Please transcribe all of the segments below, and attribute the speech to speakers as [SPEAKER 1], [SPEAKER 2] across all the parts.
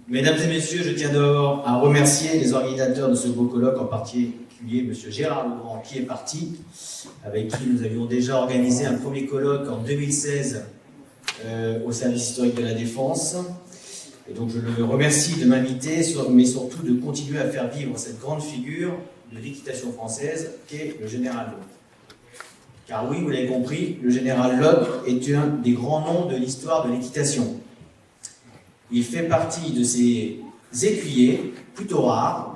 [SPEAKER 1] Mesdames et messieurs, je tiens d'abord à remercier les organisateurs de ce beau colloque, en particulier M. Gérard Legrand, qui est parti, avec qui nous avions déjà organisé un premier colloque en 2016 au service historique de la Défense. Et donc je le remercie de m'inviter, mais surtout de continuer à faire vivre cette grande figure de l'équitation française qu'est le général Lotte. Car oui, vous l'avez compris, le général Lotte est un des grands noms de l'histoire de l'équitation. Il fait partie de ces écuyers, plutôt rares,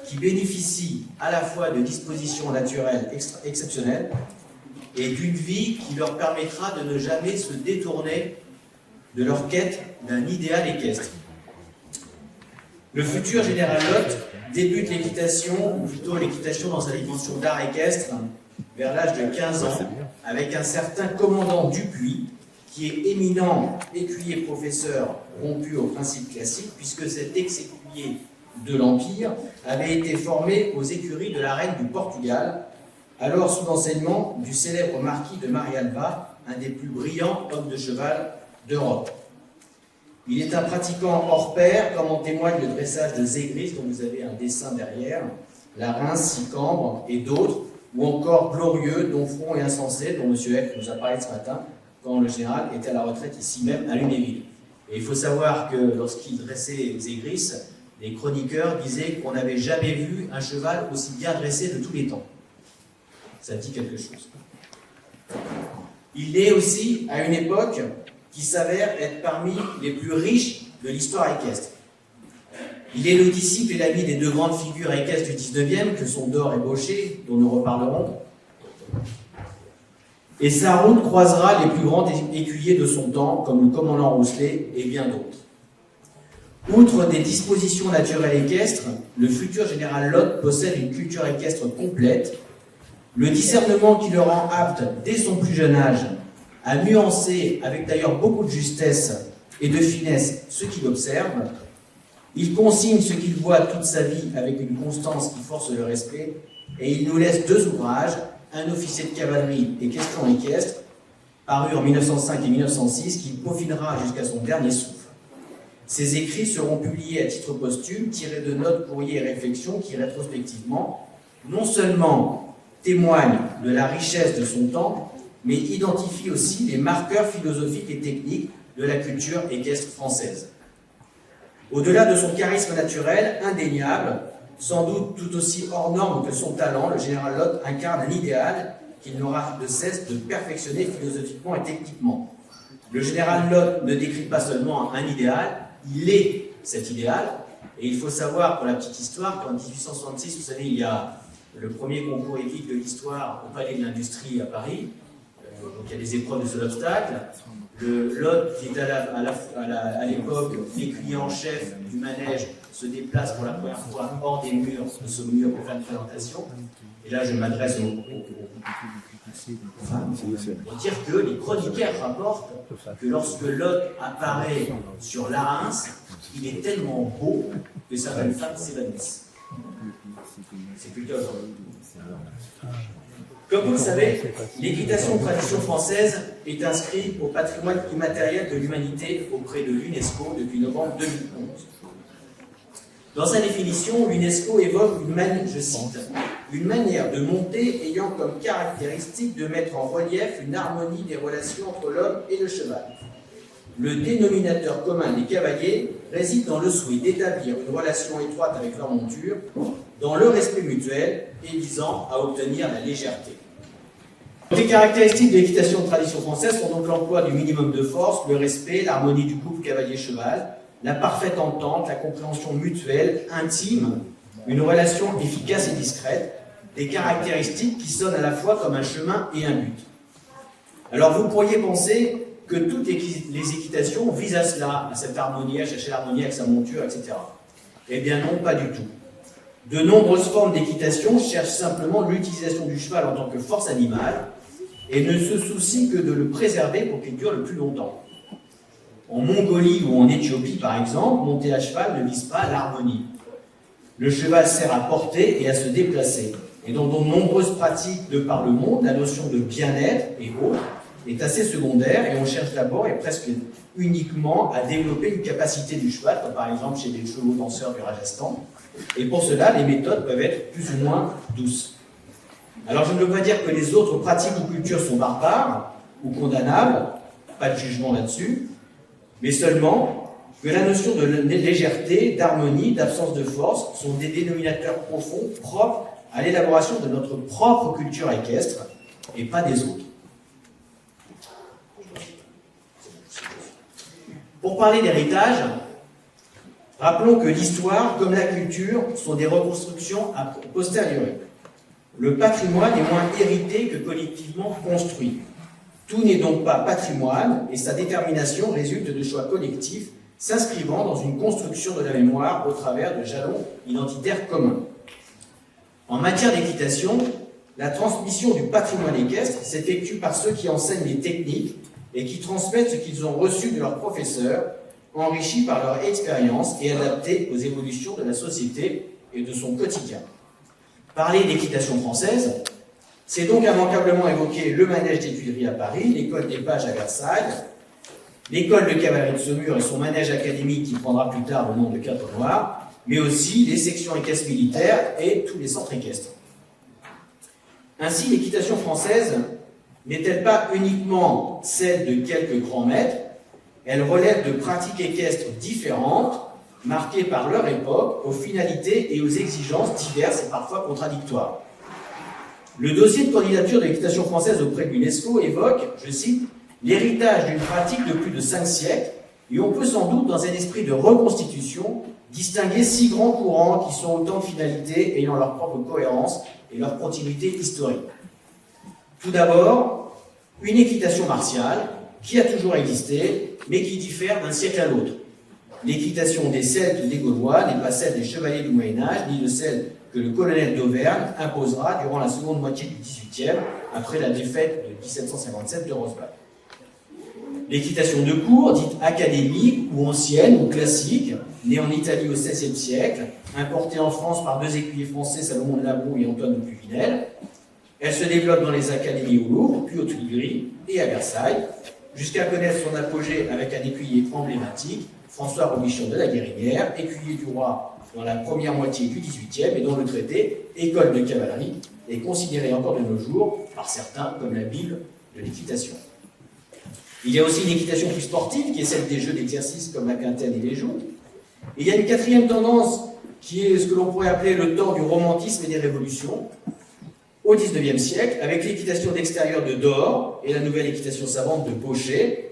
[SPEAKER 1] qui bénéficient à la fois de dispositions naturelles exceptionnelles et d'une vie qui leur permettra de ne jamais se détourner de leur quête d'un idéal équestre. Le futur général Lotte débute l'équitation, ou plutôt l'équitation dans sa dimension d'art équestre, vers l'âge de 15 ans, avec un certain commandant Dupuis, qui est éminent écuyer professeur rompu au principe classique, puisque cet ex-écuyer de l'Empire avait été formé aux écuries de la reine du Portugal, alors sous l'enseignement du célèbre marquis de Marialva, un des plus brillants hommes de cheval d'Europe. Il est un pratiquant hors pair, comme en témoigne le dressage de Zégris, dont vous avez un dessin derrière, la Reims, Sicambre et d'autres, ou encore Glorieux, Donfront et Insensé, dont M. F nous a parlé ce matin, quand le général était à la retraite ici même, à Lunéville. Et il faut savoir que lorsqu'il dressait Zégris, les chroniqueurs disaient qu'on n'avait jamais vu un cheval aussi bien dressé de tous les temps. Ça dit quelque chose. Il est aussi à une époque qui s'avère être parmi les plus riches de l'histoire équestre. Il est le disciple et l'ami des deux grandes figures équestres du 19e, que sont Dore et Baucher, dont nous reparlerons. Et sa route croisera les plus grands écuyers de son temps, comme le commandant Rousselet et bien d'autres. Outre des dispositions naturelles équestres, le futur général Lotte possède une culture équestre complète, le discernement qui le rend apte, dès son plus jeune âge, à nuancer, avec d'ailleurs beaucoup de justesse et de finesse, ce qu'il observe. Il consigne ce qu'il voit toute sa vie avec une constance qui force le respect, et il nous laisse deux ouvrages, Un officier de cavalerie et Questions équestres, parus en 1905 et 1906, qu'il peaufinera jusqu'à son dernier souffle. Ces écrits seront publiés à titre posthume, tirés de notes, courriers et réflexions qui, rétrospectivement, non seulement témoignent de la richesse de son temps, mais identifient aussi les marqueurs philosophiques et techniques de la culture équestre française. Au-delà de son charisme naturel, indéniable, sans doute tout aussi hors norme que son talent, le général Lotte incarne un idéal qu'il n'aura de cesse de perfectionner philosophiquement et techniquement. Le général Lotte ne décrit pas seulement un idéal, il est cet idéal. Et il faut savoir, pour la petite histoire, qu'en 1866, vous savez, il y a le premier concours épique de l'histoire au Palais de l'Industrie à Paris. Donc il y a des épreuves de seul obstacle. Le Lotte, qui est à l'époque l'écuyer en chef du manège, se déplace pour la première fois hors des murs de ce mur pour faire une présentation. Et là, je m'adresse aux femmes pour dire que les chroniqueurs rapportent que lorsque Lotte apparaît sur la Reims, il est tellement beau que certaines femmes s'évanouissent. C'est plutôt Comme vous le savez, l'équitation tradition française est inscrite au patrimoine immatériel de l'humanité auprès de l'UNESCO depuis novembre 2011. Dans sa définition, l'UNESCO évoque je cite, une manière de monter ayant comme caractéristique de mettre en relief une harmonie des relations entre l'homme et le cheval. Le dénominateur commun des cavaliers réside dans le souhait d'établir une relation étroite avec leur monture, dans le respect mutuel et visant à obtenir la légèreté. Les caractéristiques de l'équitation de tradition française sont donc l'emploi du minimum de force, le respect, l'harmonie du couple cavalier-cheval, la parfaite entente, la compréhension mutuelle, intime, une relation efficace et discrète, des caractéristiques qui sonnent à la fois comme un chemin et un but. Alors vous pourriez penser que toutes les équitations visent à cela, à cette harmonie, à chercher l'harmonie avec sa monture, etc. Eh bien non, pas du tout. De nombreuses formes d'équitation cherchent simplement l'utilisation du cheval en tant que force animale et ne se soucient que de le préserver pour qu'il dure le plus longtemps. En Mongolie ou en Éthiopie, par exemple, monter à cheval ne vise pas l'harmonie. Le cheval sert à porter et à se déplacer. Et dans de nombreuses pratiques de par le monde, la notion de bien-être et autres est assez secondaire et on cherche d'abord et presque uniquement à développer une capacité du cheval, comme par exemple chez les chevaux danseurs du Rajasthan. Et pour cela, les méthodes peuvent être plus ou moins douces. Alors je ne veux pas dire que les autres pratiques ou cultures sont barbares ou condamnables, pas de jugement là-dessus, mais seulement que la notion de légèreté, d'harmonie, d'absence de force sont des dénominateurs profonds propres à l'élaboration de notre propre culture équestre et pas des autres. Pour parler d'héritage, rappelons que l'histoire, comme la culture, sont des reconstructions a posteriori. Le patrimoine est moins hérité que collectivement construit. Tout n'est donc pas patrimoine et sa détermination résulte de choix collectifs s'inscrivant dans une construction de la mémoire au travers de jalons identitaires communs. En matière d'équitation, la transmission du patrimoine équestre s'effectue par ceux qui enseignent les techniques et qui transmettent ce qu'ils ont reçu de leurs professeurs, enrichis par leur expérience et adaptés aux évolutions de la société et de son quotidien. Parler d'équitation française, c'est donc immanquablement évoquer le manège des Tuileries à Paris, l'école des pages à Versailles, l'école de cavalerie de Saumur et son manège académique qui prendra plus tard le nom de Cadre Noir, mais aussi les sections équestres militaires et tous les centres équestres. Ainsi, l'équitation française n'est-elle pas uniquement celle de quelques grands maîtres, elle relève de pratiques équestres différentes, marquées par leur époque, aux finalités et aux exigences diverses et parfois contradictoires. Le dossier de candidature de l'équitation française auprès de l'UNESCO évoque, je cite, l'héritage d'une pratique de plus de 5 siècles, et on peut sans doute, dans un esprit de reconstitution, distinguer 6 grands courants qui sont autant de finalités ayant leur propre cohérence et leur continuité historique. Tout d'abord, une équitation martiale qui a toujours existé, mais qui diffère d'un siècle à l'autre. L'équitation des Celtes ou des Gaulois n'est pas celle des chevaliers du Moyen-Âge, ni de celle que le colonel d'Auvergne imposera durant la seconde moitié du XVIIIe, après la défaite de 1757 de Rosbach. L'équitation de cour, dite académique ou ancienne ou classique, née en Italie au XVIe siècle, importée en France par 2 écuyers français, Salomon de Labrouille et Antoine de Pluvinel. Elle se développe dans les académies au Louvre, puis aux Tuileries et à Versailles, jusqu'à connaître son apogée avec un écuyer emblématique, François Robichon de la Guérinière, écuyer du roi dans la première moitié du XVIIIe et dont le traité « École de cavalerie » est considéré encore de nos jours par certains comme la Bible de l'équitation. Il y a aussi une équitation plus sportive qui est celle des jeux d'exercice comme la quintaine et les jours. Il y a une 4e tendance qui est ce que l'on pourrait appeler le temps du romantisme et des révolutions au XIXe siècle avec l'équitation d'extérieur de Dore et la nouvelle équitation savante de Baucher.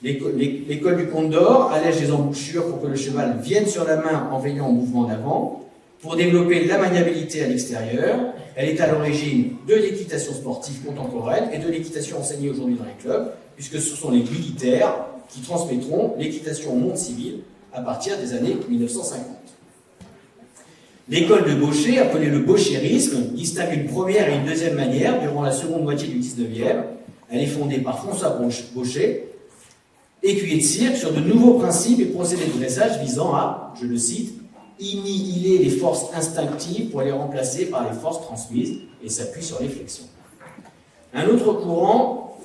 [SPEAKER 1] L'école du comte d'Or allège les embouchures pour que le cheval vienne sur la main en veillant au mouvement d'avant, pour développer la maniabilité à l'extérieur. Elle est à l'origine de l'équitation sportive contemporaine et de l'équitation enseignée aujourd'hui dans les clubs, puisque ce sont les militaires qui transmettront l'équitation au monde civil à partir des années 1950. L'école de Baucher, appelée le bauchérisme, distingue une première et une deuxième manière durant la seconde moitié du XIXe. Elle est fondée par François Baucher, écuyer de cirque, sur de nouveaux principes et procédés de dressage visant à, je le cite, annihiler les forces instinctives pour les remplacer par les forces transmises et s'appuie sur les flexions. Un autre courant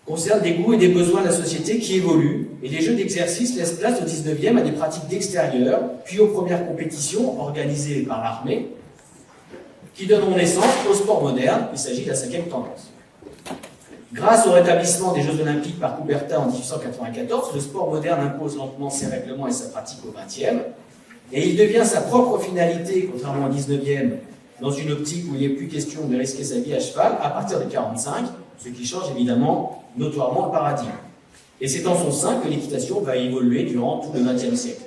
[SPEAKER 1] concerne des goûts et des besoins de la société qui évoluent, et les jeux d'exercice laissent place au XIXe à des pratiques d'extérieur, puis aux premières compétitions organisées par l'armée, qui donneront naissance au sport moderne. Il s'agit de la 5e tendance. Grâce au rétablissement des Jeux Olympiques par Coubertin en 1894, le sport moderne impose lentement ses règlements et sa pratique au XXe, et il devient sa propre finalité, contrairement au XIXe, dans une optique où il n'est plus question de risquer sa vie à cheval, à partir de 1945, ce qui change évidemment notoirement le paradigme. Et c'est en son sein que l'équitation va évoluer durant tout le XXe siècle.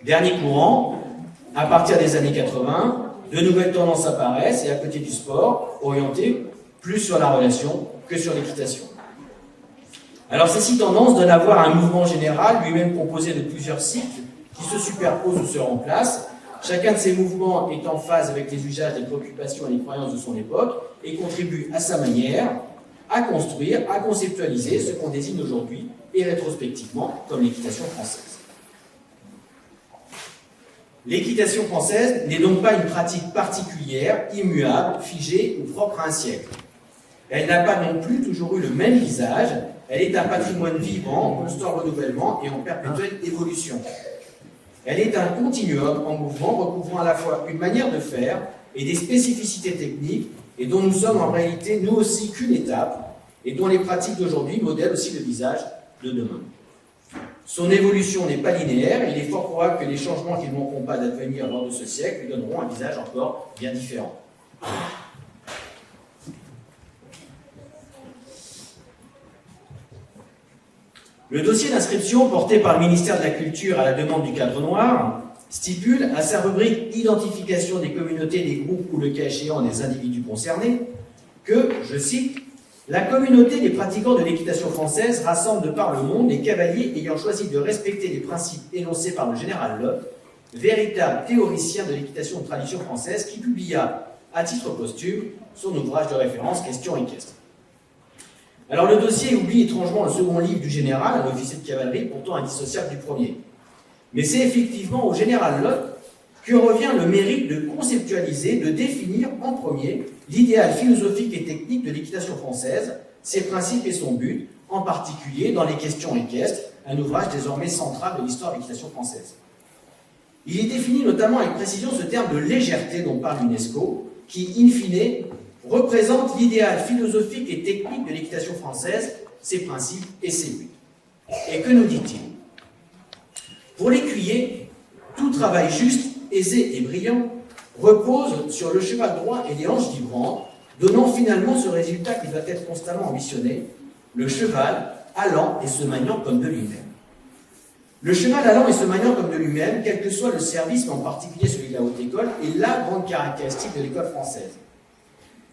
[SPEAKER 1] Dernier courant, à partir des années 80, de nouvelles tendances apparaissent et à côté du sport, orientées plus sur la relation que sur l'équitation. Alors ces 6 tendances donnent à voir un mouvement général, lui-même composé de plusieurs cycles, qui se superposent ou se remplacent. Chacun de ces mouvements est en phase avec les usages, les préoccupations et les croyances de son époque et contribue à sa manière à construire, à conceptualiser ce qu'on désigne aujourd'hui et rétrospectivement comme l'équitation française. L'équitation française n'est donc pas une pratique particulière, immuable, figée ou propre à un siècle. Elle n'a pas non plus toujours eu le même visage. Elle est un patrimoine vivant, en constant renouvellement et en perpétuelle évolution. Elle est un continuum en mouvement recouvrant à la fois une manière de faire et des spécificités techniques et dont nous sommes en réalité nous aussi qu'une étape et dont les pratiques d'aujourd'hui modèlent aussi le visage de demain. Son évolution n'est pas linéaire et il est fort probable que les changements qui ne manqueront pas d'advenir lors de ce siècle lui donneront un visage encore bien différent. Le dossier d'inscription porté par le ministère de la Culture à la demande du Cadre Noir stipule à sa rubrique « Identification des communautés, des groupes ou le cas échéant des individus concernés » que, je cite, « La communauté des pratiquants de l'équitation française rassemble de par le monde les cavaliers ayant choisi de respecter les principes énoncés par le général Lott, véritable théoricien de l'équitation de tradition française qui publia, à titre posthume, son ouvrage de référence « Questions équestres ». Alors le dossier oublie étrangement le second livre du général, un officier de cavalerie, pourtant indissociable du premier. Mais c'est effectivement au général Lott que revient le mérite de conceptualiser, de définir en premier l'idéal philosophique et technique de l'équitation française, ses principes et son but, en particulier dans les questions équestres, un ouvrage désormais central de l'histoire de l'équitation française. Il y définit notamment avec précision ce terme de légèreté dont parle l'UNESCO, qui, in fine, représente l'idéal philosophique et technique de l'équitation française, ses principes et ses buts. Et que nous dit-il? Pour l'écuyer, tout travail juste, aisé et brillant repose sur le cheval droit et les hanches vibrantes, donnant finalement ce résultat qui doit être constamment ambitionné, le cheval allant et se maniant comme de lui-même. Le cheval allant et se maniant comme de lui-même, quel que soit le service, mais en particulier celui de la haute école, est la grande caractéristique de l'école française.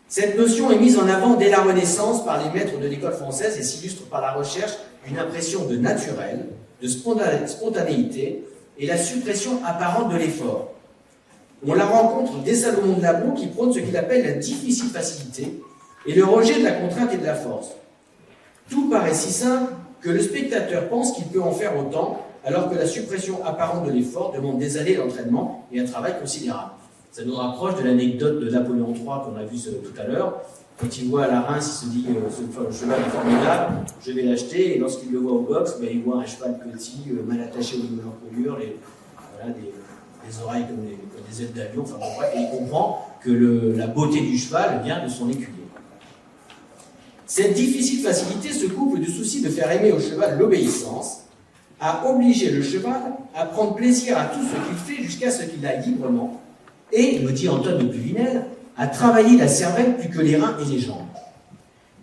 [SPEAKER 1] Cette notion est mise en avant dès la Renaissance par les maîtres de l'école française et s'illustre par la recherche d'une impression de naturel, de spontanéité et la suppression apparente de l'effort. On la rencontre dès Salomon de Laboux qui prône ce qu'il appelle la difficile facilité et le rejet de la contrainte et de la force. Tout paraît si simple que le spectateur pense qu'il peut en faire autant, alors que la suppression apparente de l'effort demande des années d'entraînement et un travail considérable. Ça nous rapproche de l'anecdote de Napoléon III qu'on a vu tout à l'heure. Quand il voit à la Reims, il se dit ce cheval est formidable, je vais l'acheter. Et lorsqu'il le voit au box, il voit un cheval petit, mal attaché au niveau de l'encolure, des oreilles comme des ailes d'avion, enfin bon, bref, et il comprend que la beauté du cheval vient de son écuyer. Cette difficile facilité se couple du souci de faire aimer au cheval l'obéissance, à obliger le cheval à prendre plaisir à tout ce qu'il fait jusqu'à ce qu'il aille librement, et, me dit Antoine de Pluvinel, à travailler la cervelle plus que les reins et les jambes.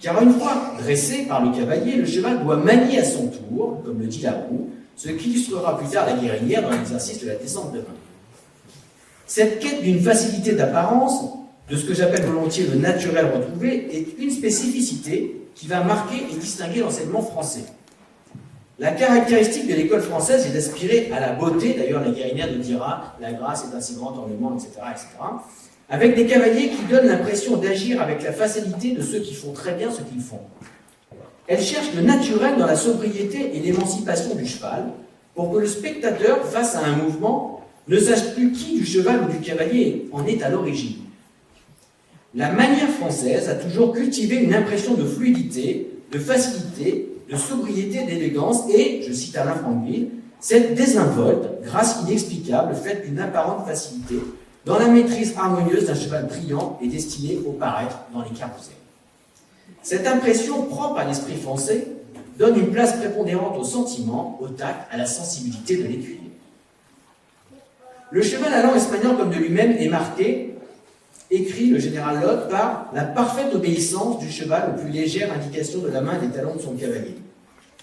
[SPEAKER 1] Car une fois dressé par le cavalier, le cheval doit manier à son tour, comme le dit Laroux, ce qu'illustrera plus tard la guérinière dans l'exercice de la descente de main. Cette quête d'une facilité d'apparence, de ce que j'appelle volontiers le naturel retrouvé, est une spécificité qui va marquer et distinguer l'enseignement français. La caractéristique de l'école française est d'aspirer à la beauté, d'ailleurs la guérinière nous dira « la grâce est un si grand ornement », etc., avec des cavaliers qui donnent l'impression d'agir avec la facilité de ceux qui font très bien ce qu'ils font. Elle cherche le naturel dans la sobriété et l'émancipation du cheval, pour que le spectateur, face à un mouvement, ne sache plus qui du cheval ou du cavalier en est à l'origine. La manière française a toujours cultivé une impression de fluidité, de facilité, de sobriété, d'élégance et, je cite Alain Franqueville, cette désinvolte, grâce inexplicable, faite d'une apparente facilité, dans la maîtrise harmonieuse d'un cheval brillant et destiné au paraître dans les carrousels. Cette impression propre à l'esprit français donne une place prépondérante au sentiment, au tact, à la sensibilité de l'écuyer. Le cheval allant et se maniant comme de lui-même est marqué, écrit le général Lott, par la parfaite obéissance du cheval aux plus légères indications de la main et des talons de son cavalier.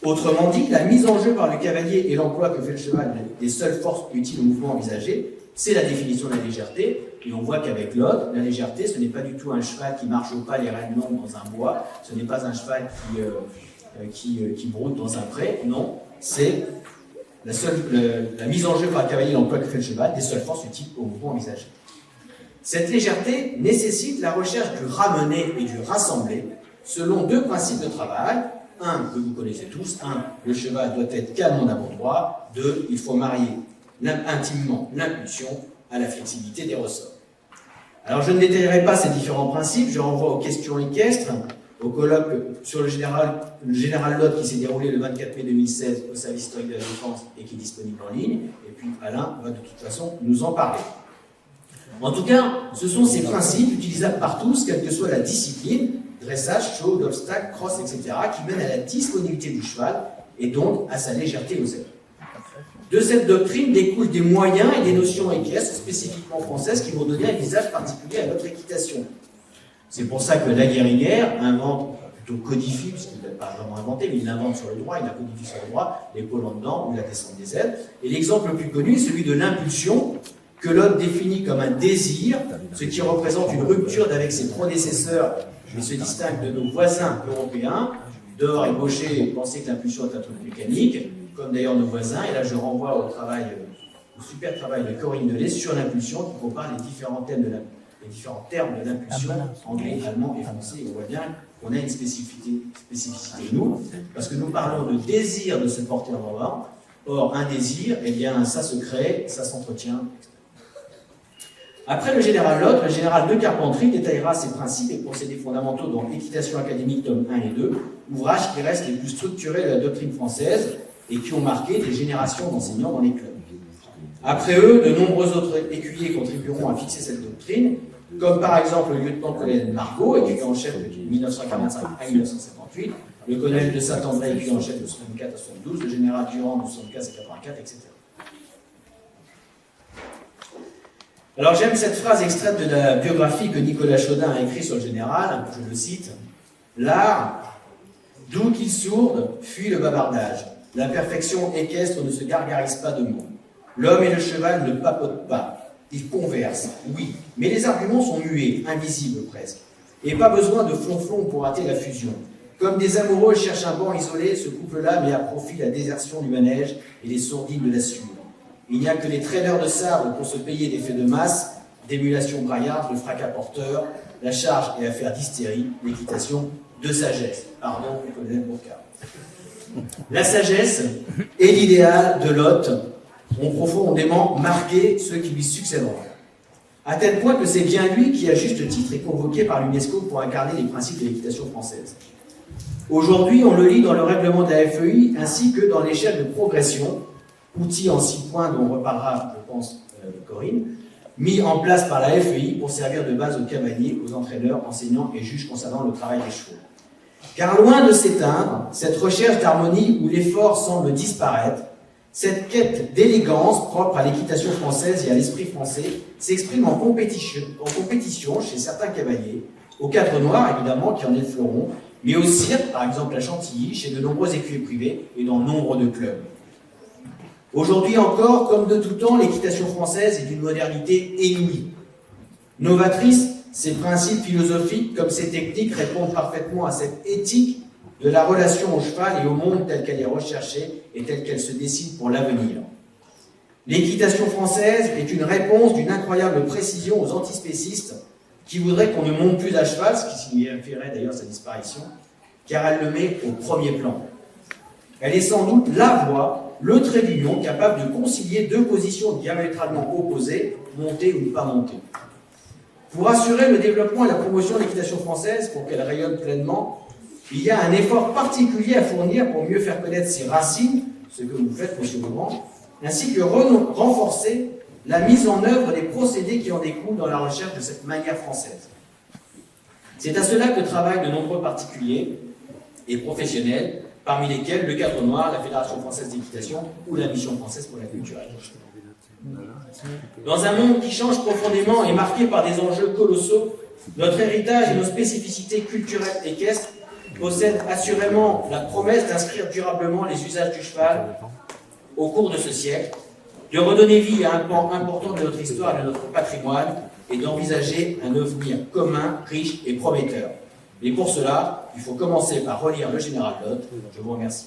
[SPEAKER 1] Autrement dit, la mise en jeu par le cavalier et l'emploi que fait le cheval des seules forces utiles au mouvement envisagé, c'est la définition de la légèreté. Et on voit qu'avec Lott, la légèreté, ce n'est pas du tout un cheval qui marche au pas les rênes longues dans un bois, ce n'est pas un cheval qui broute dans un pré, non, c'est la mise en jeu par le cavalier et l'emploi que fait le cheval des seules forces utiles au mouvement envisagé. Cette légèreté nécessite la recherche du ramener et du rassembler selon deux principes de travail. Un, que vous connaissez tous, le cheval doit être canon d'avant droit. Deux, il faut marier intimement l'impulsion à la flexibilité des ressorts. Alors je ne détaillerai pas ces différents principes, je renvoie aux questions équestres, au colloque sur le général Lot qui s'est déroulé le 24 mai 2016 au service historique de la Défense et qui est disponible en ligne. Et puis Alain va de toute façon nous en parler. En tout cas, ce sont ces principes utilisables par tous, quelle que soit la discipline, dressage, show, d'obstacle, cross, etc., qui mènent à la disponibilité du cheval et donc à sa légèreté aux ailes. De cette doctrine découlent des moyens et des notions équestres spécifiquement françaises qui vont donner un visage particulier à notre équitation. C'est pour ça que Laguerrière invente, plutôt codifie, puisqu'il ne l'a pas vraiment inventé, mais il l'invente sur le droit, il la codifie sur le droit, l'épaule en dedans ou la descente des ailes. Et l'exemple le plus connu est celui de l'impulsion, que l'autre définit comme un désir, ce qui représente une rupture d'avec ses prédécesseurs, mais se distingue de nos voisins européens. Dehors et gaucher, penser que l'impulsion est un truc mécanique, comme d'ailleurs nos voisins. Et là, je renvoie au super travail de Corinne Delay sur l'impulsion, qui compare les différents termes de l'impulsion, anglais, allemand et français. Et on voit bien qu'on a une spécificité, nous, parce que nous parlons de désir de se porter en avant. Or, un désir, eh bien, ça se crée, ça s'entretient. Après le général Lot, le général de Carpentry détaillera ses principes et procédés fondamentaux dans Équitation académique, tome 1 et 2, ouvrages qui restent les plus structurés de la doctrine française et qui ont marqué des générations d'enseignants dans les clubs. Après eux, de nombreux autres écuyers contribueront à fixer cette doctrine, comme par exemple le lieutenant-colonel Margot, écuyer en chef de 1945 à 1958, le colonel de Saint-André, écuyer en chef de 64 à 72, le général Durand de 75 à 84, etc. Alors j'aime cette phrase extraite de la biographie que Nicolas Chaudin a écrite sur le général, je le cite. « L'art, d'où qu'il sourde, fuit le bavardage. La perfection équestre ne se gargarise pas de mots. L'homme et le cheval ne papotent pas. Ils conversent, oui, mais les arguments sont muets, invisibles presque. Et pas besoin de flonflon pour rater la fusion. Comme des amoureux cherchent un banc isolé, ce couple-là met à profit la désertion du manège et les sourdines de la sueur. Il n'y a que les traîneurs de sabre pour se payer des faits de masse, d'émulation braillarde, de fracas porteur, la charge et affaire d'hystérie, l'équitation de sagesse. Pardon, colonel Bourcard. La sagesse et l'idéal de Lot ont profondément marqué ceux qui lui succéderont. À tel point que c'est bien lui qui, à juste titre, est convoqué par l'UNESCO pour incarner les principes de l'équitation française. Aujourd'hui, on le lit dans le règlement de la FEI ainsi que dans l'échelle de progression, outil en 6 points dont on reparlera, je pense, Corinne, mis en place par la FEI pour servir de base aux cavaliers, aux entraîneurs, enseignants et juges concernant le travail des chevaux. Car loin de s'éteindre, cette recherche d'harmonie où l'effort semble disparaître, cette quête d'élégance propre à l'équitation française et à l'esprit français s'exprime en compétition chez certains cavaliers, au Cadre Noir évidemment qui en est le fleuron, mais au cirque, par exemple à Chantilly, chez de nombreux écuries privés et dans nombre de clubs. Aujourd'hui encore, comme de tout temps, l'équitation française est d'une modernité inouïe. Novatrice, ses principes philosophiques comme ses techniques répondent parfaitement à cette éthique de la relation au cheval et au monde telle qu'elle est recherchée et telle qu'elle se dessine pour l'avenir. L'équitation française est une réponse d'une incroyable précision aux antispécistes qui voudraient qu'on ne monte plus à cheval, ce qui signifierait d'ailleurs sa disparition, car elle le met au premier plan. Elle est sans doute la voie, le trait d'union, capable de concilier deux positions diamétralement opposées, montées ou ne pas montées. Pour assurer le développement et la promotion de l'équitation française, pour qu'elle rayonne pleinement, il y a un effort particulier à fournir pour mieux faire connaître ses racines, ce que vous faites, M. Laurent, ainsi que renforcer la mise en œuvre des procédés qui en découlent dans la recherche de cette manière française. C'est à cela que travaillent de nombreux particuliers et professionnels, parmi lesquels le Cadre Noir, la Fédération française d'équitation ou la Mission française pour la culture. Dans un monde qui change profondément et marqué par des enjeux colossaux, notre héritage et nos spécificités culturelles équestres possèdent assurément la promesse d'inscrire durablement les usages du cheval au cours de ce siècle, de redonner vie à un pan important de notre histoire et de notre patrimoine et d'envisager un avenir commun, riche et prometteur. Et pour cela, il faut commencer par relire le général Lot. Je vous remercie.